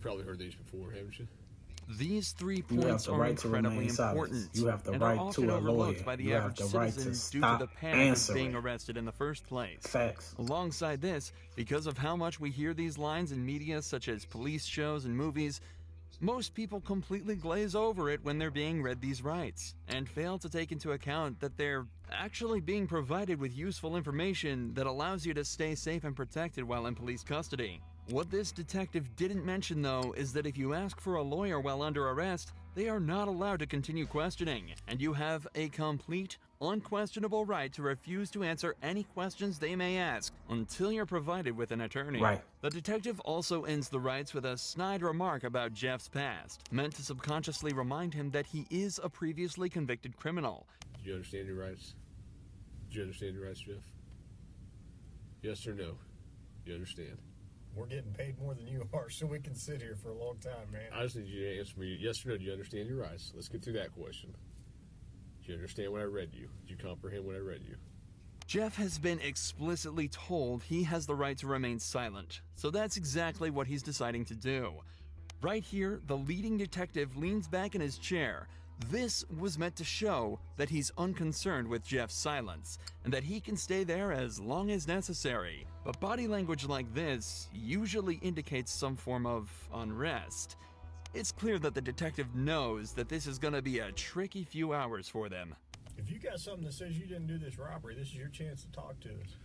probably heard these before, haven't you? These 3 points are incredibly important You have the and are right often to a overlooked lawyer. by the You have average the right citizen to due to the stop panic of being answering. arrested in the first place. Facts. Alongside this, because of how much we hear these lines in media such as police shows and movies, most people completely glaze over it when they're being read these rights and fail to take into account that they're actually being provided with useful information that allows you to stay safe and protected while in police custody. What this detective didn't mention, though, is that if you ask for a lawyer while under arrest, they are not allowed to continue questioning, and you have a complete, unquestionable right to refuse to answer any questions they may ask until you're provided with an attorney. Right. The detective also ends the rights with a snide remark about Jeff's past, meant to subconsciously remind him that he is a previously convicted criminal. Do you understand your rights? Do you understand your rights, Jeff? Yes or no? You understand? We're getting paid more than you are, so we can sit here for a long time, man. I just need you to answer me yes or no. Do you understand your rights? Let's get through that question. Do you understand what I read you? Do you comprehend what I read you? Jeff has been explicitly told he has the right to remain silent, so that's exactly what he's deciding to do. Right here, the leading detective leans back in his chair. This was meant to show that he's unconcerned with Jeff's silence, and that he can stay there as long as necessary. But body language like this usually indicates some form of unrest. It's clear that the detective knows that this is going to be a tricky few hours for them. If you got something that says you didn't do this robbery, this is your chance to talk to us.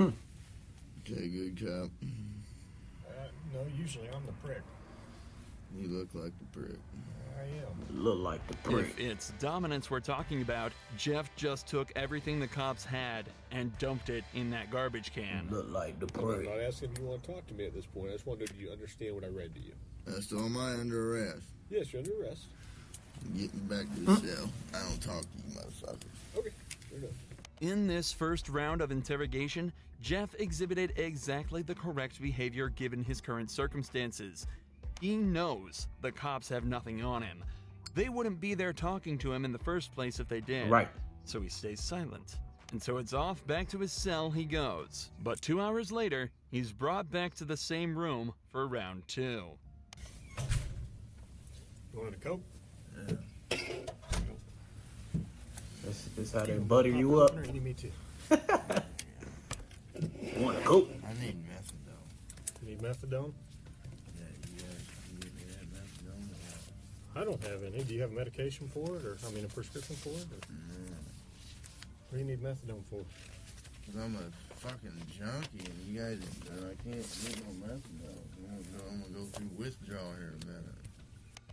Okay, good cop. No, usually I'm the prick. You look like the prick. I am. Look like the prick. If it's dominance we're talking about, Jeff just took everything the cops had and dumped it in that garbage can. Look like the I'm prick. not asking if you want to talk to me at this point. I just want to know, do you understand what I read to you? So am I under arrest? Yes, you're under arrest. Get me back to the cell. I don't talk to you motherfuckers. Okay, fair enough. In this first round of interrogation, Jeff exhibited exactly the correct behavior given his current circumstances. He knows the cops have nothing on him. They wouldn't be there talking to him in the first place if they did. Right. So he stays silent. And so it's off back to his cell he goes. But 2 hours later, he's brought back to the same room for round 2. You want a Coke? This how they butter you up. You need me too. Want a coke? I need methadone. You need methadone? Yeah, you guys can get me that methadone. I don't have any. Do you have medication for it, or a prescription for it? Or? What do you need methadone for? Because I'm a fucking junkie, and you guys, I can't get no methadone. I'm gonna go through withdrawal here in a minute.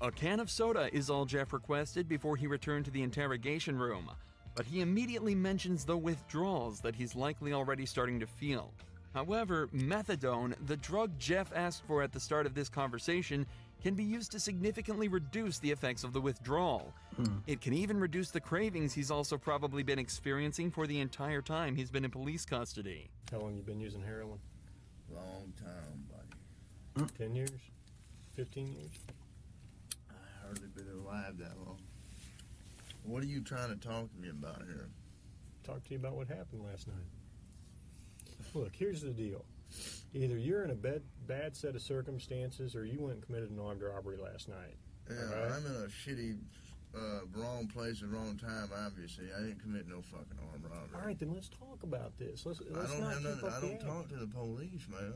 A can of soda is all Jeff requested before he returned to the interrogation room, but he immediately mentions the withdrawals that he's likely already starting to feel. However, methadone, the drug Jeff asked for at the start of this conversation, can be used to significantly reduce the effects of the withdrawal. It can even reduce the cravings he's also probably been experiencing for the entire time he's been in police custody. How long you been using heroin? Long time, buddy. 10 years? 15 years? I hardly been alive that long. What are you trying to talk to me about here? Talk to you about what happened last night. Look, here's the deal. Either you're in a bad set of circumstances, or you went and committed an armed robbery last night. Yeah, Alright. I'm in a shitty, wrong place at the wrong time, obviously. I didn't commit no fucking armed robbery. All right, then let's talk about this. Let's I don't not have keep nothing. up I the don't act. talk to the police, man.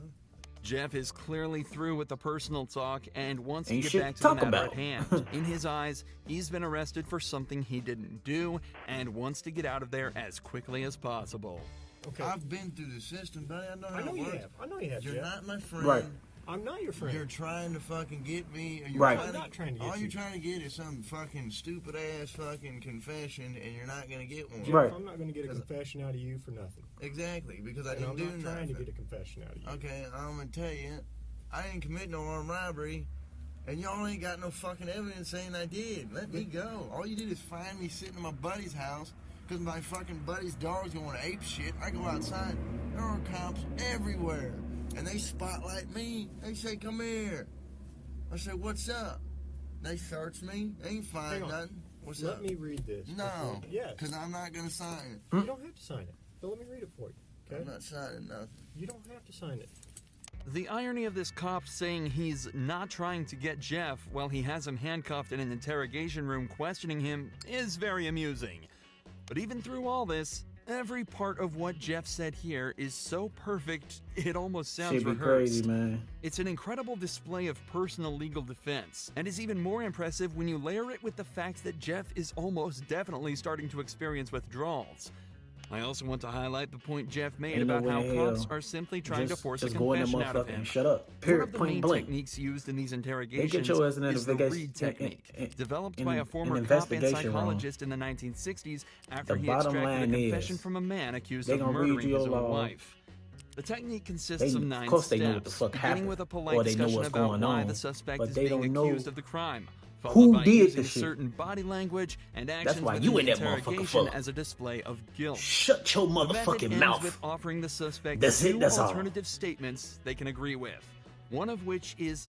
Jeff is clearly through with the personal talk and wants to Ain't get shit back to to the talk matter about. at hand. In his eyes, he's been arrested for something he didn't do and wants to get out of there as quickly as possible. Okay. I've been through the system, buddy. I know how I know it you works. have. I know you have, You're Jeff. not my friend. Right. I'm not your friend. You're trying to fucking get me. You're Right. I'm not trying to get all you. you're trying to get is some fucking stupid ass fucking confession, and you're not gonna get one. Jeff, Right. I'm not going to get a confession out of you for nothing. Exactly, because I And didn't I'm do not nothing. trying to get a confession out of you. Okay, I'm gonna tell you, I didn't commit no armed robbery, and y'all ain't got no fucking evidence saying I did. Let me go. All you did is find me sitting in my buddy's house because my fucking buddy's dog's going ape shit. I go outside, there are cops everywhere, and they spotlight me. They say, "Come here." I say, "What's up?" They search me. They ain't Hang find on. nothing. What's Let up? me read this. No, before- Yes. because I'm not gonna sign it. You don't have to sign it. But let me read it for you. I'm Okay? not signing nothing. You don't have to sign it. The irony of this cop saying he's not trying to get Jeff while he has him handcuffed in an interrogation room questioning him is very amusing. But even through all this, every part of what Jeff said here is so perfect, it almost sounds Shit be rehearsed. crazy, man. It's an incredible display of personal legal defense, and is even more impressive when you layer it with the fact that Jeff is almost definitely starting to experience withdrawals. I also want to highlight the point Jeff made Ain't no about how way in hell. cops are simply trying to force a just go in there, confession out of motherfucker, him. and shut up. One Period. of the Point main blank. techniques used in these They interrogations get your ass in is the investigation- Reed technique, developed in- by a in former cop and investigation room. psychologist in the 1960s after The he bottom extracted a line confession is, from a man accused they of gonna read murdering you his own along. wife. The technique consists They- of of 9 course they steps, know what the fuck beginning happened, with a or polite they know discussion what's about going why on, the suspect but is they being don't know accused of the crime, followed who by did using the shit. certain body language and actions why within you in the that motherfucker interrogation for. as a display of guilt. Shut your The method motherfucking ends mouth. with offering the suspect That's it, two that's all. alternative statements they can agree with, one of which is